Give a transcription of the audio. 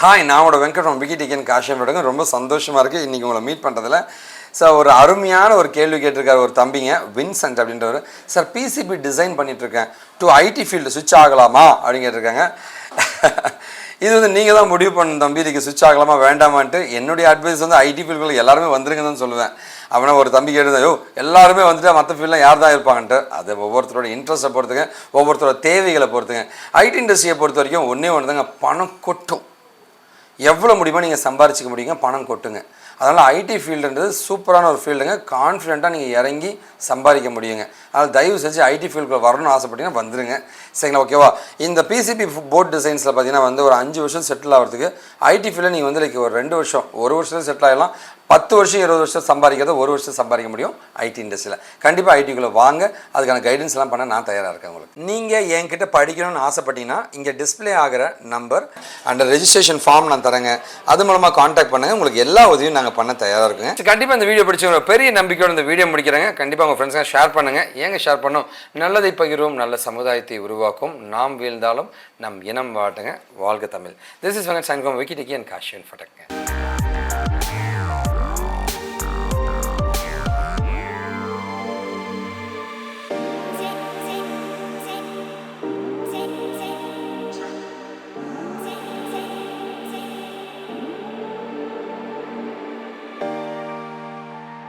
Hi, நான் உங்களோட Venkat from விக்கிடிகன் காஷிவ் இன்ஃபோடெக். ரொம்ப சந்தோஷமாக இருக்குது இன்றைக்கி உங்களை மீட் பண்ணுறதுல. சார், ஒரு அருமையான ஒரு கேள்வி கேட்டிருக்காரு ஒரு தம்பிங்க, வின்சென்ட் அப்படின்றவர். சார், பிசிபி டிசைன் பண்ணிகிட்ருக்கேன், டு ஐடி ஃபீல்டு சுவிட்ச் ஆகலாமா அப்படின்னு கேட்டிருக்காங்க. இது வந்து நீங்கள் தான் முடிவு பண்ண தம்பி, இதுக்கு சுவிட்ச் ஆகலாமா வேண்டாமான்ட்டு. என்னுடைய அட்வைஸ் வந்து ஐடி ஃபீல்டுக்குள்ள எல்லாருமே வந்துருங்க தான் சொல்லுவேன். அவனை ஒரு தம்பி கேட்டுதான், யோ எல்லாருமே வந்துட்டு மற்ற ஃபீல்டில் யார் தான் இருப்பாங்கன்ட்டு. அது ஒவ்வொருத்தரோட இன்ட்ரெஸ்ட்டை பொறுத்துங்க, ஒவ்வொருத்தரோட தேவைகளை பொறுத்துங்க. ஐடி இண்டஸ்ட்ரியை பொறுத்த வரைக்கும் ஒன்றே ஒன்று தாங்க, பணம் கொட்டும். எவ்வளோ முடியுமோ நீங்கள் சம்பாரிச்சிக்க முடியுங்க, பணம் கொட்டுங்க. அதனால் ஐடி ஃபீல்டுன்றது சூப்பரான ஒரு ஃபீல்டுங்க. கான்ஃபிடென்ட்டாக நீங்கள் இறங்கி சம்பாதிக்க முடியுங்க. அதனால் தயவு செஞ்சு ஐடி ஃபீல்டுக்குள்ள வரணும்னு ஆசைப்பட்டீங்கன்னா வந்துருங்க. சரிங்களா, ஓகேவா? இந்த பிசிபி போர்ட் டிசைன்ஸில் பார்த்தீங்கன்னா வந்து ஒரு 5 வருஷம் செட்டில் ஆகிறதுக்கு ஐடி ஃபீல்டில் நீங்கள் வந்து ஒரு 2 வருஷம், 1 வருஷத்துல செட்டில் ஆகிடலாம். 10 வருஷம் 20 வருஷம் சம்பாதிக்கிறத 1 வருஷம் சம்பாதிக்க முடியும் ஐடி இண்டஸ்ட்ரியில். கண்டிப்பாக ஐடிக்குள்ளே வாங்க, அதுக்கான கைடன்ஸ்லாம் பண்ண நான் தயாராக இருக்கேன். உங்களுக்கு நீங்கள் என்கிட்ட படிக்கணும்னு ஆசைப்பட்டீங்கன்னா இங்கே டிஸ்பிளே ஆகிற நம்பர் அண்ட் ரெஜிஸ்ட்ரேஷன் ஃபார்ம் நான் தரேங்க. அது மூலமாக காண்டாக்ட் பண்ணுங்கள். உங்களுக்கு எல்லா உதவியும் நாங்கள் பண்ண தயாராக இருக்குங்க. கண்டிப்பாக இந்த வீடியோ பிடிச்ச ஒரு பெரிய நம்பிக்கையோடு இந்த வீடியோ முடிக்கிறேங்க. கண்டிப்பாக உங்கள் ஃப்ரெண்ட்ஸுங்க ஷேர் பண்ணுங்கள். ஏங்க ஷேர் பண்ணோம்? நல்லதை பகிர்வோம், நல்ல சமுதாயத்தை உருவாக்கும். நாம் வீழ்ந்தாலும் நம் இனம் வாட்டுங்க. வாழ்க தமிழ். This is Venkat sign from விக்கிடிகன் காஷிவ் இன்ஃபோடெக்.